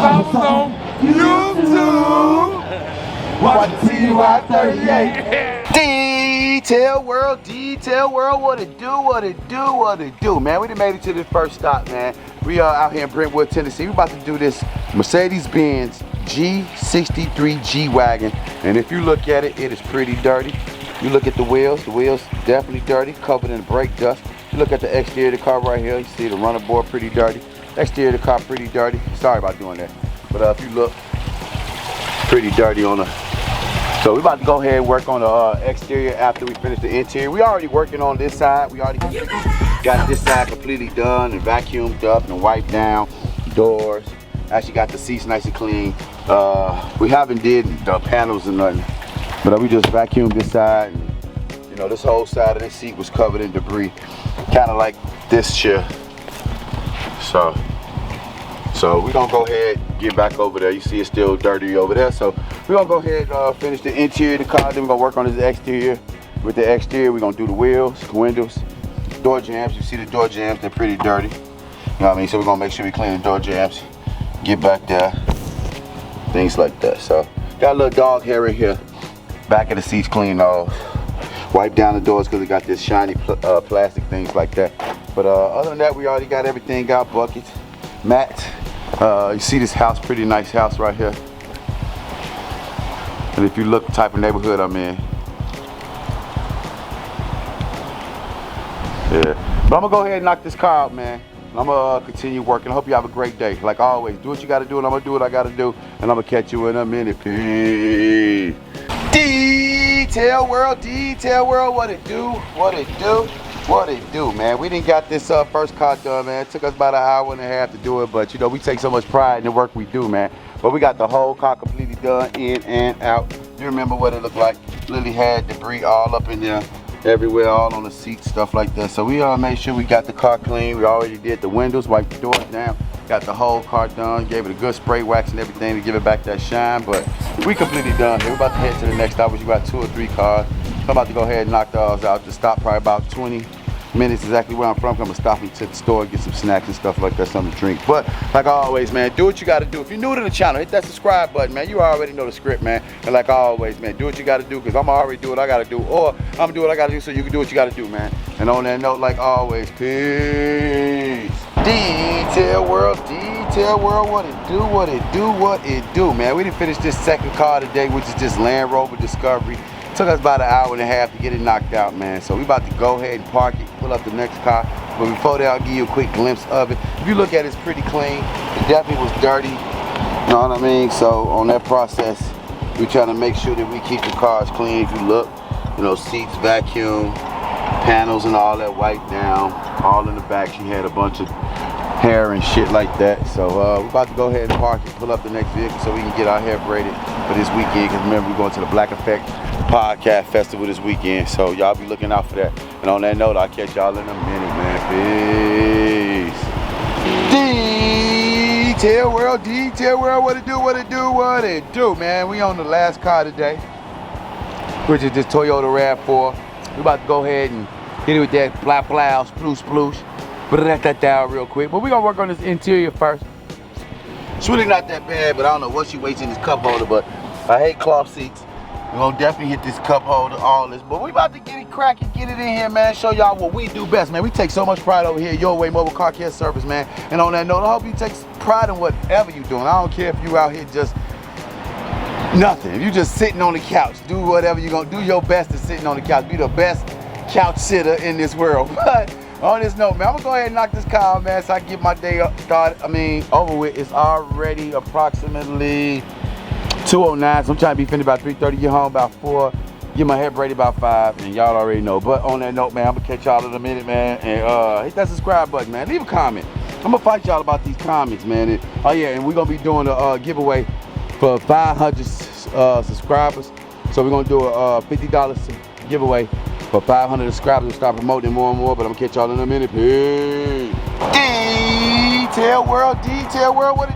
I was on YouTube. Watch the TY38. Detail world, what it do, man. We done made it to this first stop, man. We are out here in Brentwood, Tennessee. We about to do this Mercedes-Benz G63 G-Wagon. And if you look at it, it is pretty dirty. You look at the wheels definitely dirty, covered in brake dust. You look at the exterior of the car right here, you see the runner board pretty dirty. Exterior of the car pretty dirty. Sorry about doing that. But if you look, pretty dirty on the. So we're about to go ahead and work on the exterior after we finish the interior. We already working on this side. We already got this side completely done and vacuumed up and wiped down. Doors. Actually got the seats nice and clean. We haven't did the panels or nothing, but we just vacuumed this side. And, you know, this whole side of this seat was covered in debris, kind of like this chair. So we're gonna go ahead and get back over there. You see it's still dirty over there. So we're gonna go ahead and finish the interior of the car. Then we're gonna work on this exterior. With the exterior, we're gonna do the wheels, windows, door jambs. You see the door jambs, they're pretty dirty. You know what I mean? So we're gonna make sure we clean the door jambs, get back there, things like that. So got a little dog hair right here. Back of the seats clean off. Wipe down the doors because it got this shiny plastic, things like that. But other than that, we already got everything, got buckets, mats. You see this house, pretty nice house right here. And if you look the type of neighborhood I'm in. Yeah. But I'm gonna go ahead and knock this car out, man. I'm gonna continue working. I hope you have a great day. Like always, do what you gotta do and I'm gonna do what I gotta do. And I'm gonna catch you in a minute. Peace. Detail world, what it do, man. We didn't got this first car done, man. It took us about an hour and a half to do it, but you know, we take so much pride in the work we do, man. But we got the whole car completely done, in and out. You remember what it looked like? Literally had debris all up in there, everywhere, all on the seats, stuff like that. So we made sure we got the car clean. We already did the windows, wiped the doors down, got the whole car done, gave it a good spray wax and everything to give it back that shine. But we completely done here. We're about to head to the next stop, which we got 2 or 3 cars. I'm about to go ahead and knock those out. Just stop probably about 20 minutes exactly where I'm from. I'm gonna stop into the store, get some snacks and stuff like that, something to drink. But like always, man, do what you gotta do. If you're new to the channel, hit that subscribe button, man. You already know the script, man. And like always, man, do what you gotta do, because I'm already do what I gotta do, or I'm gonna do what I gotta do so you can do what you gotta do, man. And on that note, like always, peace. Detail world, what it do, man. We didn't finish this second car today, which is this Land Rover Discovery. Took us about an hour and a half to get it knocked out, man. So we about to go ahead and park it, pull up the next car. But before that, I'll give you a quick glimpse of it. If you look at it, it's pretty clean. It definitely was dirty, you know what I mean? So on that process, we trying to make sure that we keep the cars clean. If you look, you know, seats vacuum, panels and all that wiped down. All in the back, she had a bunch of hair and shit like that. So we're about to go ahead and park it, pull up the next vehicle so we can get our hair braided for this weekend. Because remember, we're going to the Black Effect Podcast Festival this weekend. So y'all be looking out for that. And on that note, I'll catch y'all in a minute, man. Peace. Detail world, what it do, man. We on the last car today, which is this Toyota RAV4. We about to go ahead and hit it with that blah blah, sploosh. Put that down real quick. But we're gonna work on this interior first. It's really not that bad, but I don't know what she waits in this cup holder, but I hate cloth seats. We're gonna definitely hit this cup holder, all this. But we about to get it cracking, get it in here, man. Show y'all what we do best, man. We take so much pride over here at Your Way Mobile Car Care Service, man. And on that note, I hope you take pride in whatever you're doing. I don't care if you out here just nothing. If you just sitting on the couch, do whatever you're gonna do. Your best to sitting on the couch. Be the best couch sitter in this world. But on this note, man, I'm gonna go ahead and knock this car out, man, so I can get my day over with. It's already approximately 2:09, so I'm trying to be finished about 3:30, get home about 4, get my hair braided about 5, and y'all already know. But on that note, man, I'm gonna catch y'all in a minute, man, and hit that subscribe button, man. Leave a comment. I'm gonna fight y'all about these comments, man. And, oh yeah, and we're gonna be doing a giveaway for 500 subscribers. So we're gonna do a $50 giveaway for 500 subscribers. We'll start promoting more and more, but I'm gonna catch y'all in a minute. Peace. Detail world, what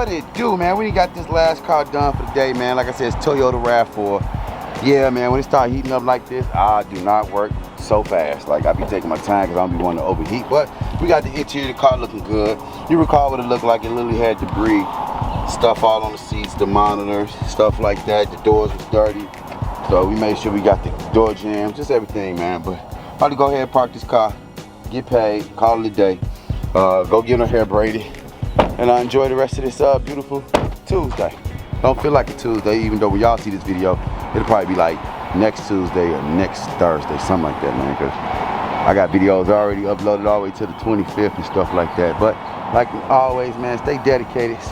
it do, man. We got this last car done for the day, man. Like I said, it's Toyota RAV4. Yeah, man, when it start heating up like this, I do not work so fast. Like, I be taking my time because I don't be wanting to overheat. But we got the interior of the car looking good. You recall what it looked like. It literally had debris, stuff all on the seats, the monitors, stuff like that. The doors was dirty. So we made sure we got the door jams, just everything, man. But probably go ahead and park this car, get paid, call it a day. Go get her hair braided. And enjoy the rest of this beautiful Tuesday. Don't feel like a Tuesday, even though when y'all see this video, it'll probably be like next Tuesday or next Thursday, something like that, man, because I got videos already uploaded all the way to the 25th and stuff like that. But like always, man, stay dedicated,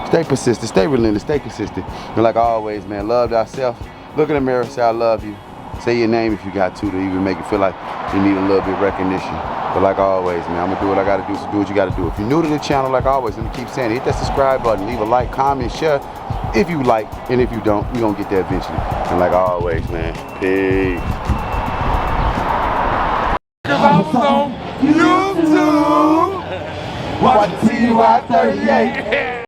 stay persistent, stay relentless, stay consistent. And like always, man, love thyself. Look in the mirror, say I love you. Say your name if you got to even make it feel like you need a little bit of recognition. But like always, man, I'm gonna do what I gotta do, so do what you gotta do. If you're new to the channel, like always, let me keep saying it, hit that subscribe button, leave a like, comment, share. If you like, and if you don't, we're gonna get there eventually. And like always, man, peace. Cause I was on YouTube. Watch TY 38.